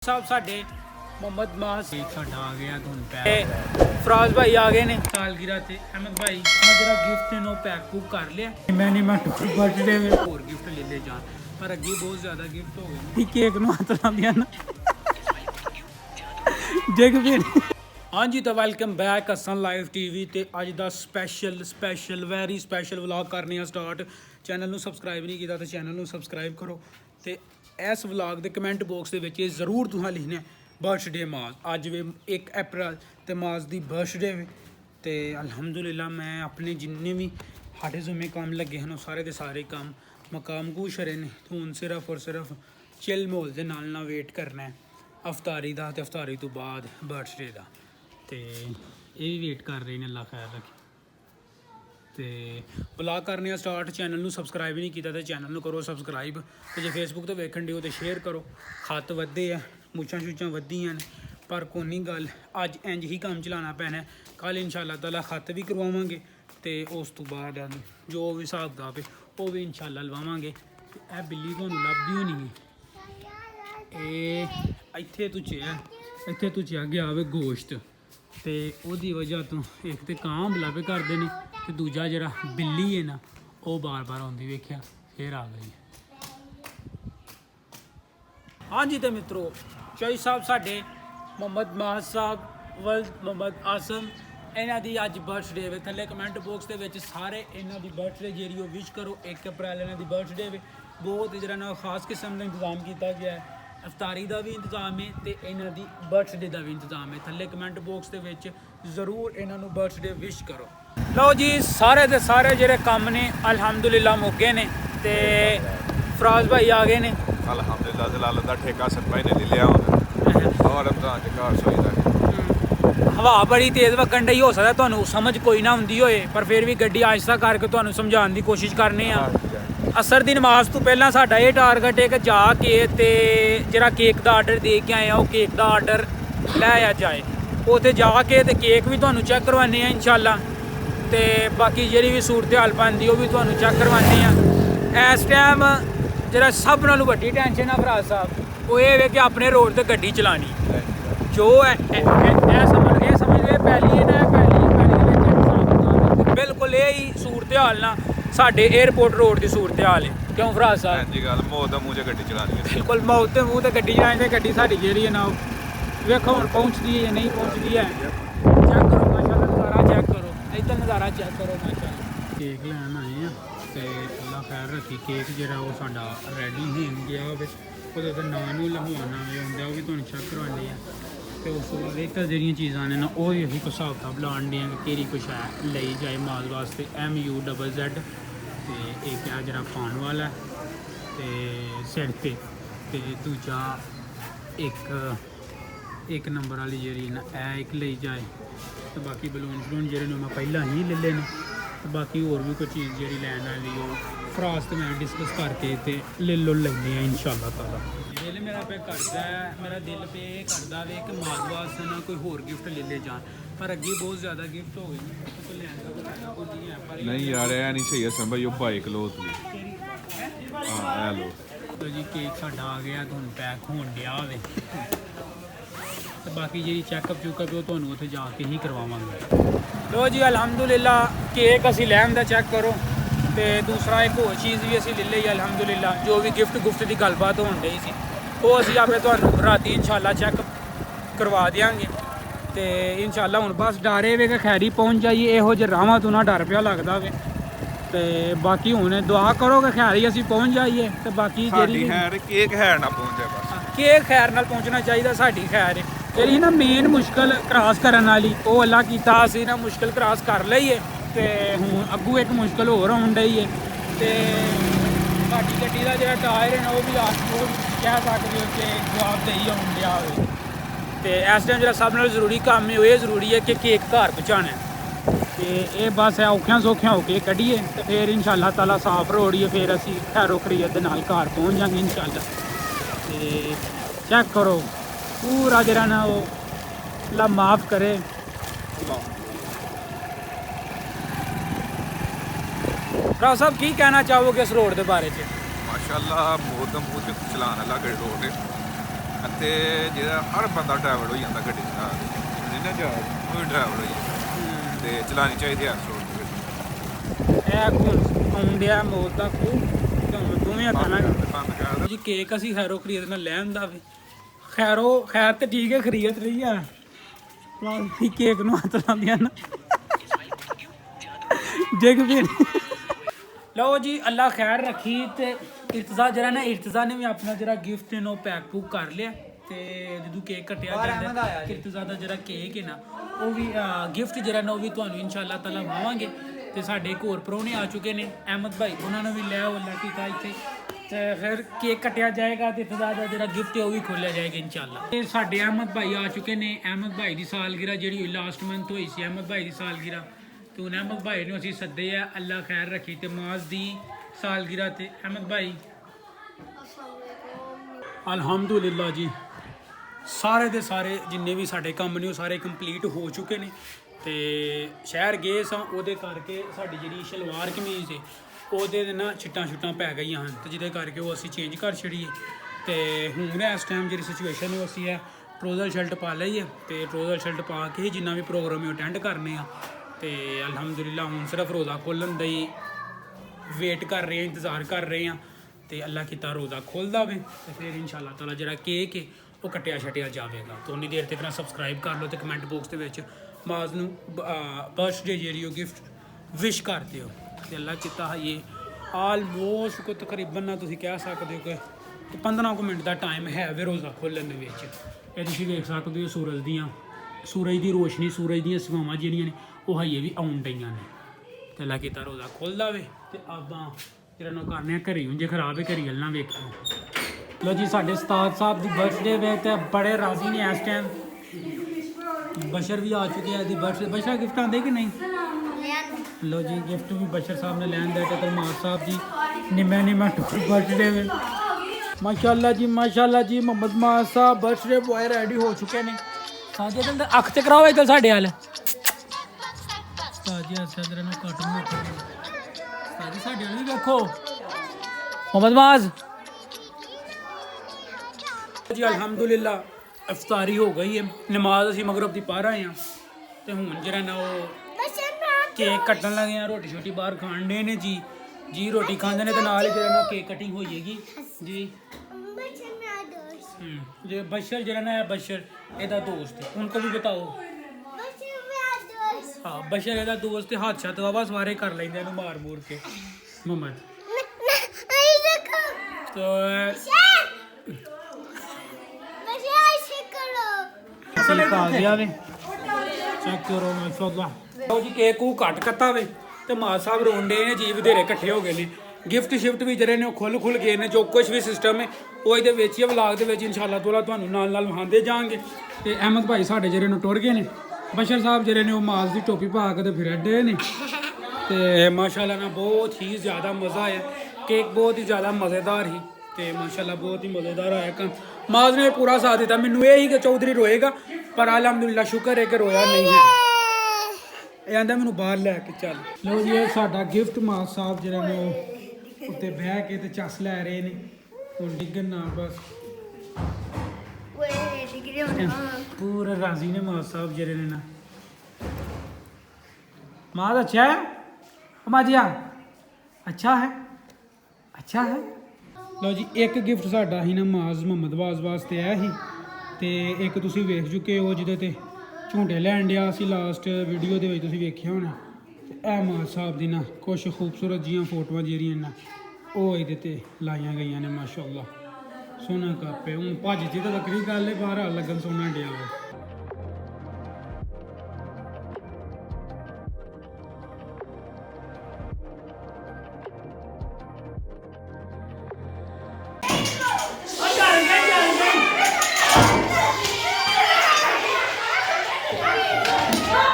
साहब साढ़े मोहम्मद मास साढ़ा आ गया धुन पैक फराज भाई आ गए ने सालगिरह ते अहमद भाई मैं जरा गिफ्ट नो पैक कुक कर लिया मैंने मैं बर्थडे में और गिफ्ट ले ले जान पर अगे बहुत ज्यादा गिफ्ट हो गए केक नु हाथ ला दिया ना देख फिर हाँ जी तो welcome back Hasan live TV ते अज दा स्पैशल वैरी स्पैशल व्लॉग करने स्टार्ट चैनल नु सब्सक्राइब नहीं किया तो चैनल नु सब्सक्राइब करो ते इस व्लॉग के कमेंट बॉक्स के जरूर तुसें लिखना बर्थडे मास अज भी 1 अप्रैल तो मास की बर्थडे तो अलहमदुलिल्लाह मैं अपने जिन्ने भी साढ़े जुम्मे काम लगे हैं सारे के सारे काम मकाम को छड़े ने हूँ सिर्फ और सिर्फ चिल माहौल के नाल ना वेट करना है अफतारी का तो अफतारी तो बाद बर्थडे का तो ये भी वेट कर रहे हैं अल्लाह खैर रखे तो ब्लॉग करने स्टार्ट चैनल ਨੂੰ सब्सक्राइब नहीं किया तो चैनल ਨੂੰ करो सब्सक्राइब तो जो फेसबुक तो वेखण दिओ तो शेयर करो खत वधे है मुछां छुछां वधियां ने पर कोई गल अज इंज ही काम चलाना पैना कल इंशाअल्लाह ताला खत भी करवावांगे तो उस तो बाद जो भी हिसाब किताब है वो भी इंशाअल्लाह लवावांगे ए बिल्ली तुहानूं लभदी होनी है इत्थे तुझे गया वे गोश्त तो उसकी वजह तो एक तो कां बलावे करते हैं तो दूजा जरा बिल्ली है ना वो बार बार आती वेख्या फिर आ गई हाँ जी तो मित्रों चौई साहब साढ़े मोहम्मद मास साहब वल्द मोहम्मद आसम इन्हों की अज बर्थडे वे थले कमेंट बॉक्स के सारे इन्हों की बर्थडे जी विश करो 1 अप्रैल इन्हों की बर्थडे वे बहुत जरा खास किस्म का इंतजाम किया गया है अफतारी का भी इंतजाम है तो इन्हों की बर्थडे का भी इंतजाम है थले कमेंट बॉक्स के जरूर इन्हों बर्थडे विश करो लो जी सारे के सारे जो काम ने अलहमदुलिल्लाह मुक्के ने ते फराज भाई आ गए ने अलहमदुलिल्लाह जलाल दा ठेका सत भाई ने ले लिया और रमजान के घर सोईदा हवा बड़ी तेज़ वगन डई हो सकता तुहानू समझ कोई ना आउंदी होए पर फिर भी गड्डी आहिस्ता करके तुहानू समझाने की कोशिश करने असर की नमाज तो पहला साडा ये टारगेट है कि जाके ते जरा केक का आर्डर दे के आए वो केक का आर्डर लाया जाए उत्थे जाके ते केक भी तुहानू चेक करवाने इंशाअल्लाह तो बाकी जी भी सूरत हाल बनती वो भी तुहानू चेक करवाने इस टाइम जरा सब नालों वड्डी टेंशन है भरा साहब वो ये कि अपने रोड से गड्डी चलानी जो समझ गए पहली बिल्कुल यही सूरत हाल ना साढ़े एयरपोर्ट रोड की सूरत हाल है क्यों भरा साहब जी गल मौत मुँह से गड्डी चलानी बिल्कुल मौत के मुँह से गड्डी चलानी गड्डी साड़ी जी है ना वेखो हम पहुँचती है या नहीं पहुँचती है चेक करो माशाल्लाह नज़ारा चेक करो इधर नज़ारा चेक करो माशाल्लाह केक लैन आए हैं तो अल्लाह खैर रखी केक जो वो साडा रेडी होन गया हो तो नाम लहवाना भी आंदा वो भी तुहानूं चेक करवाने तो उस बाद एक जी चीज़ां ने ना वो भी अभी कुछ हिसाब किताब लान दी कि कुछ है ली जाए माल वास्ते MUZZ तो एक है जरा पान वाला तो सिर पे तो दूजा एक नंबर वाली जी ना एक ले जाए तो बाकी बलून जो मैं पहला ही ले लेने तो बाकी होर भी कोई चीज़ जी लैन वाली हो फ्रास तो मैं डिस्कस करके तो ले लो लेने इंशाअल्लाह ताला दिल मेरा पे करता है मेरा दिल पे करता है कि माल वास्ते ना कोई होर गिफ्ट ले ले जान पर अगे बहुत ज़्यादा गिफ्ट हो गई नहीं यार ऐ नहीं सही है भाई वो बाइक लो हाँ लो तो जी केक साडा आ गया धुन पैक होन दिया होवे तो बाकी जी चैकअप चुकअप वो तुहानूं उत्थे जाके ही करवावांगे लो जी अलहमदुलिल्लाह केक असीं लैन दा चेक करो तो दूसरा एक होर चीज़ भी असीं ले ली अलहमदुलिल्लाह जो भी गिफ्ट गुफ्ट की गलबात होन रही सी वो असीं आपे तुहानूं राती इंशाअल्लाह चेक करवा देंगे तो इंशाअल्लाह हुण बस डर वे कि खैरी पहुँच जाइए इहो जे राहां तो ना डर पिया लगदा वे तो बाकी हुण दुआ करो कि खैरी असीं पहुँच जाइए तो बाकी साडी खैर केक है ना पहुंचे बस केक खैर नाल पहुँचना चाहिए साडी खैर है जी ना मेन मुश्किल क्रॉस करने वाली वो अल्लाह कीता असीं ना मुश्किल क्रॉस कर लईए तो हूँ अगू एक मुश्किल होर आउण डई है तो साडी गड्डी का जो टायर है ना वो भी कह सकते हो कि जवाब दे ही आउण दिया हो तो इस टाइम जो सब नाल जरूरी काम है वो जरूरी है कि केक घर पहुँचाना तो ये बस है औखियां सौखियां होके कड्ढिए तो फिर इंशाअल्लाह ताला साफ रोड़िए फिर असीं खैरो खरीयत दे नाल घर पहुँच जाएंगे इंशाअल्लाह तो चेक करो पूरा जरा ना वो अल्लाह माफ़ करे राव साहब की कहना चाहोगे इस रोड के बारे में माशाल्लाह बहुत मुँह से चलाने लगे रोड ਅਤੇ ਜਿਹੜਾ ਹਰ ਬੰਦਾ ਡਰਾਈਵਰ ਹੋ ਜਾਂਦਾ ਗੱਡੀ ਚਲਾ ਕੇ ਨਹੀਂ ਨਾ ਜਾ ਉਹ ਡਰਾਈਵਰ ਹੋ ਜਾਂਦਾ ਤੇ ਚਲਾਉਣੀ ਚਾਹੀਦੀ ਹੈ ਸੋਚ ਇਹ ਹੁਣ ਆਉਂਦਿਆ ਮੌਤ ਦਾ ਖੂਹ ਦੋਵੇਂ ਹੱਥਾਂ ਨਾਲ ਬੰਦ ਕਰ ਜੀ ਕੇਕ ਅਸੀਂ ਖੈਰੋ ਖਰੀਦਣਾ ਲੈ ਆਂਦਾ ਵੇ ਖੈਰ ਤੇ ਠੀਕ ਹੈ ਖਰੀਦ ਰਹੀ ਆ ਪਲਾਸਟਿਕ ਕੇਕ ਨੂੰ ਹੱਥ ਲਾਉਂਦੀਆਂ ਨਾ ਜਗ ਵੀ ਲਓ ਜੀ ਅੱਲਾ ਖੈਰ ਰੱਖੀ ਤੇ ਇਰਤਜ਼ਾ ਜਿਹੜਾ ਨਾ ਇਰਤਜ਼ਾ ਨੇ ਵੀ ਆਪਣਾ ਜਿਹੜਾ ਗਿਫਟ ਹੈ ਨਾ ਪੈਕ ਪੁਕ ਕਰ ਲਿਆ ਤੇ ਜਦੋਂ ਕੇਕ ਕੱਟਿਆ ਜਾਂਦਾ ਇਰਤਜ਼ਾ ਦਾ ਜਿਹੜਾ ਕੇਕ ਹੈ ਨਾ ਉਹ ਵੀ ਗਿਫਟ ਜਿਹੜਾ ਨਾ ਉਹ ਵੀ ਤੁਹਾਨੂੰ ਇਨਸ਼ਾਅੱਲਾ ਤਾਲਾ ਵਾਵਾਂਗੇ ਤੇ ਸਾਡੇ ਇੱਕ ਹੋਰ ਪ੍ਰਾਹੁਣੇ ਆ ਚੁੱਕੇ ਨੇ ਅਹਿਮਦ ਭਾਈ ਉਹਨਾਂ ਨੂੰ ਵੀ ਲੈ ਆਉਣਾ ਕੀਤਾ ਇੱਥੇ ਤੇ ਫਿਰ ਕੇਕ ਕੱਟਿਆ ਜਾਏਗਾ ਤੇ ਇਰਤਜ਼ਾ ਦਾ ਜਿਹੜਾ ਗਿਫਟ ਹੈ ਉਹ ਵੀ ਖੋਲਿਆ ਜਾਏਗਾ ਇਨਸ਼ਾਅੱਲਾ ਤੇ ਸਾਡੇ ਅਹਿਮਦ ਭਾਈ ਆ ਚੁੱਕੇ ਨੇ ਅਹਿਮਦ ਭਾਈ ਦੀ ਸਾਲਗਿਰਾ ਜਿਹੜੀ ਲਾਸਟ ਮੰਥ ਹੋਈ ਸੀ ਅਹਿਮਦ ਭਾਈ ਦੀ ਸਾਲਗਿਰਾ ਤੇ ਹੁਣ ਅਹਿਮਦ ਭਾਈ ਨੂੰ ਅਸੀਂ ਸੱਦੇ ਆ ਅੱਲਾ ਖੈਰ ਰੱਖੀ ਤੇ ਮਾਜ਼ ਦੀ ਸਾਲਗਿਰਾ ਤੇ ਅਹਿਮਦ ਭਾਈ ਅਲਹਮਦੁਲਿਲਾ ਜੀ ਸਾਰੇ ਦੇ ਸਾਰੇ ਜਿੰਨੇ ਵੀ ਸਾਡੇ ਕੰਮ ਨੇ ਉਹ ਸਾਰੇ ਕੰਪਲੀਟ ਹੋ ਚੁੱਕੇ ਨੇ ਤੇ ਸ਼ਹਿਰ ਗਏ ਸਾਂ ਉਹਦੇ ਕਰਕੇ ਸਾਡੀ ਜਿਹੜੀ ਸ਼ਲਵਾਰ ਕਮੀਜ਼ ਹੈ ਉਹਦੇ ਦੇ ਨਾ ਛਿੱਟਾਂ ਪੈ ਗਈਆਂ ਹਨ ਤੇ ਜਿਹਦੇ ਕਰਕੇ ਉਹ ਅਸੀਂ ਚੇਂਜ ਕਰ ਛੜੀਏ ਤੇ ਹੁਣ ਇਸ ਟਾਈਮ ਜਿਹੜੀ ਸਿਚੁਏਸ਼ਨ ਹੈ ਅਸੀਂ ਹੈ ਟਰੋਜ਼ਰ ਸ਼ਰਟ ਪਾ ਲਈਏ ਤੇ ਟਰੋਜ਼ਰ ਸ਼ਰਟ ਪਾ ਕੇ ਹੀ ਜਿੰਨਾ ਵੀ ਪ੍ਰੋਗਰਾਮ ਹੈ ਅਟੈਂਡ ਕਰਨੇ ਆ ਤੇ ਅਲਹਮਦੁਲਿਲਾ ਹੁਣ ਸਿਰਫ ਰੋਜ਼ਾ ਖੋਲ੍ਹਣ ਦਾ ਹੀ ਵੇਟ ਕਰ ਰਹੇ ਹਾਂ ਇੰਤਜ਼ਾਰ ਕਰ ਰਹੇ ਹਾਂ ਤੇ ਅੱਲਾ ਕੀਤਾ ਰੋਜ਼ਾ ਖੋਲ੍ਹਦਾ ਵੇ ਤੇ ਫਿਰ ਇਨਸ਼ਾਅੱਲਾ ਤਾਲਾ ਜਿਹੜਾ ਕੇਕ ਹੈ ਉਹ ਕੱਟਿਆ ਛਟਿਆ ਜਾਵੇਗਾ ਤਾਂ ਉਨੀ ਦੇਰ ਤੱਕ ਨਾ ਸਬਸਕ੍ਰਾਈਬ ਕਰ ਲਓ ਤੇ ਕਮੈਂਟ ਬਾਕਸ ਦੇ ਵਿੱਚ ਮਾਜ਼ ਨੂੰ ਬਰਥਡੇ ਜਿਹੜੀ ਉਹ ਗਿਫਟ ਵਿਸ਼ ਕਰ ਦਿਓ ਤੇ ਅੱਲਾ ਕੀਤਾ ਹੈ ਇਹ ਆਲਮੋਸਟ ਕੋ ਤਕਰੀਬਨ ਨਾ ਤੁਸੀਂ ਕਹਿ ਸਕਦੇ ਹੋ ਕਿ 15 ਕੁ ਮਿੰਟ ਦਾ ਟਾਈਮ ਹੈ ਵੇ ਰੋਜ਼ਾ ਖੋਲ੍ਹਣ ਦੇ ਵਿੱਚ ਇਹ ਤੁਸੀਂ ਵੇਖ ਸਕਦੇ ਹੋ ਸੂਰਜ ਦੀ ਰੋਸ਼ਨੀ ਸੂਰਜ ਦੀਆਂ ਸਵਾਵਾਂ ਜਿਹੜੀਆਂ ਨੇ ਉਹ ਹਜੇ ਵੀ ਆਉਣ ਡਈਆਂ ਨੇ ਤੇ ਅੱਲਾ ਕੀਤਾ ਰੋਜ਼ਾ ਖੁੱਲ੍ਹਦਾ ਵੇ ਤੇ ਆਪਾਂ ਜਿਹੜਾ ਨੂੰ ਕਰਨੇ ਆ ਘਰੇ ਹੁਣ ਜੇ ਖਰਾਬ ਹੈ ਘਰੀ ਗੱਲਾਂ ਵੇਖੋ ਲੋ ਜੀ ਸਾਡੇ ਉਸਤਾਦ ਸਾਹਿਬ ਦੀ ਬਰਥਡੇ ਵੇ ਤੇ ਬੜੇ ਰਾਜ਼ੀ ਨੇ ਇਸ ਟਾਈਮ ਬਸ਼ਰ ਵੀ ਆ ਚੁੱਕੇ ਆ ਦੀ ਬਰਥਡੇ ਬਸ਼ਰ ਗਿਫਟ ਆਉਂਦੇ ਕਿ ਨਹੀਂ ਲੋ ਜੀ ਗਿਫਟ ਵੀ ਬਸ਼ਰ ਸਾਹਿਬ ਨੇ ਲੈਣ ਦੇ ਤੇ ਤਰਮਾਦ ਸਾਹਿਬ ਦੀ ਨਿਮਾ ਟੂਰ ਬਰਥਡੇ ਵੇ ਮਾਸ਼ਾਅੱਲਾ ਜੀ ਮੁਹੰਮਦ ਮਾਜ਼ ਸਾਹਿਬ ਬਰਥਡੇ ਬॉय ਰੈਡੀ ਹੋ ਚੁੱਕੇ ਨੇ ਸਾਜੇ ਤੇ ਅੱਖ ਤੇ ਕਰਾਓ ਇਧਰ ਸਾਡੇ ਹਾਲ ਸਾਜੇ ਸਦਰ ਨੂੰ ਕੱਟ ਨੂੰ ਸਾਜੇ ਸਾਡੇ ਵਾਲ ਵੀ ਵੇਖੋ ਮੁਹੰਮਦ ਮਾਜ਼ ਜੀ ਅਲਹਮਦੁਲਿਲਾ ਇਫਤਾਰੀ ਹੋ ਗਈ ਹੈ ਨਮਾਜ਼ ਅਸੀਂ ਮਗਰਬ ਦੀ ਪੜ੍ਹ ਆਏ ਹਾਂ ਤੇ ਹੁਣ ਜਿਹੜਾ ਨਾ ਉਹ ਕੇਕ ਕੱਟਣ ਲੱਗੇ ਆ ਰੋਟੀ ਛੋਟੀ ਬਾਹਰ ਖਾਣ ਦੇ ਨੇ ਜੀ ਰੋਟੀ ਖਾਂਦੇ ਨੇ ਤੇ ਨਾਲ ਹੀ ਜਿਹੜਾ ਨਾ ਕੇਕ ਕਟਿੰਗ ਹੋ ਜਾਏਗੀ ਜੀ ये बशर जरा ना है बशर एदा दोस्त है उनको भी बताओ हाँ बशर एदा दोस्त है हाथ छत वावा सवारे कर लेंगे मार मूर के मोहम्मद तो चेक करो माशाअल्लाह जी केक कू घट कत्ता वे ते मां साहब रोंडे ने जी वधेरे इकट्ठे हो गए ने ਗਿਫਟ ਸ਼ਿਫਟ ਵੀ ਜਿਹੜੇ ਨੇ ਉਹ ਖੁੱਲ ਗਏ ਨੇ ਜੋ ਕੁਝ ਵੀ ਸਿਸਟਮ ਹੈ ਉਹ ਇਹਦੇ ਵਿੱਚ ਹੀ ਵਲਾਗ ਦੇ ਵਿੱਚ ਇਨਸ਼ਾਅੱਲਾ ਤਾਲਾ ਤੁਹਾਨੂੰ ਨਾਲ ਵਹਾਉਂਦੇ ਜਾਵਾਂਗੇ ਤੇ ਅਹਿਮਦ ਭਾਈ ਸਾਡੇ ਜਿਹੜੇ ਨੂੰ ਟੁਰ ਗਏ ਨੇ ਬਸ਼ਰ ਸਾਹਿਬ ਜਿਹੜੇ ਨੇ ਉਹ ਮਾਜ਼ ਦੀ ਟੋਪੀ ਪਾ ਕੇ ਤੇ ਫਿਰ ਅੱਡੇ ਨੇ ਤੇ ਮਾਸ਼ਾਅੱਲਾ ਨਾ ਬਹੁਤ ਹੀ ਜ਼ਿਆਦਾ ਮਜ਼ਾ ਆਇਆ ਕੇਕ ਬਹੁਤ ਹੀ ਜ਼ਿਆਦਾ ਮਜ਼ੇਦਾਰ ਸੀ ਤੇ ਮਾਸ਼ਾਅੱਲਾ ਬਹੁਤ ਹੀ ਮਜ਼ੇਦਾਰ ਆਇਆ ਕੰਮ ਮਾਜ਼ ਨੇ ਪੂਰਾ ਸਾਥ ਦਿੱਤਾ ਮੈਨੂੰ ਇਹ ਹੀ ਕਿ ਚੌਧਰੀ ਰੋਏਗਾ ਪਰ ਅਲਹਮਦੁਲਿਲਾ ਸ਼ੁਕਰ ਹੈ ਕਿ ਰੋਇਆ ਨਹੀਂ ਹੈ ਇਹ ਆਂਦਾ ਮੈਨੂੰ ਬਾਹਰ ਲੈ ਕੇ ਚੱਲ ਲਓ ਜੀ ਇਹ ਸਾਡਾ ਗਿਫਟ ਮਾਜ਼ ਸਾਹਿਬ ਜਿਹੜੇ ਨੇ ਉਹ ਉੱਤੇ ਬਹਿ ਕੇ ਤੇ ਚੱਸ ਲੈ ਰਹੇ ਨੇ ਹੁਣ ਡਿੱਗਣ ਨਾ ਬਸ ਪੂਰਾ ਰਾਜ਼ੀ ਨੇ ਮਾਜ਼ ਸਾਹਿਬ ਜਿਹੜੇ ਨੇ ਨਾ ਮਾਜ਼ ਅੱਛਾ ਹੈ ਮਾਜੀਆ ਅੱਛਾ ਹੈ ਲਓ ਜੀ ਇੱਕ ਗਿਫਟ ਸਾਡਾ ਹੀ ਨਾ ਮਾਜ਼ ਮੁਹੰਮਦ ਬਾਜ਼ ਵਾਸਤੇ ਆਇਆ ਸੀ ਤੇ ਇੱਕ ਤੁਸੀਂ ਵੇਖ ਚੁੱਕੇ ਹੋ ਜਿਹਦੇ ਤੇ ਝੂਟੇ ਲੈਣ ਡਿਆ ਸੀ ਲਾਸਟ ਵੀਡੀਓ ਦੇ ਵਿੱਚ ਤੁਸੀਂ ਵੇਖਿਆ ਹੋਣਾ ਇਹ ਮਾਜ਼ ਸਾਹਿਬ ਦੀ ਨਾ ਕੁਛ ਖੂਬਸੂਰਤ ਜੀਆਂ ਫੋਟੋਆਂ ਜਿਹੜੀਆਂ ਨਾ ਉਹ ਇਹਦੇ ਤੇ ਲਾਈਆਂ ਗਈਆਂ ਨੇ ਮਾਸ਼ਾਅੱਲਾ ਸੋਹਣਾ ਕਾਪੇ ਹੁਣ ਭੱਜ ਜੀ ਤਾਂ ਵੱਖਰੀ ਗੱਲ ਹੈ ਬਾਹਰ ਲੱਗਣ ਸੋਹਣਾ ਡਿਆ ਵਾ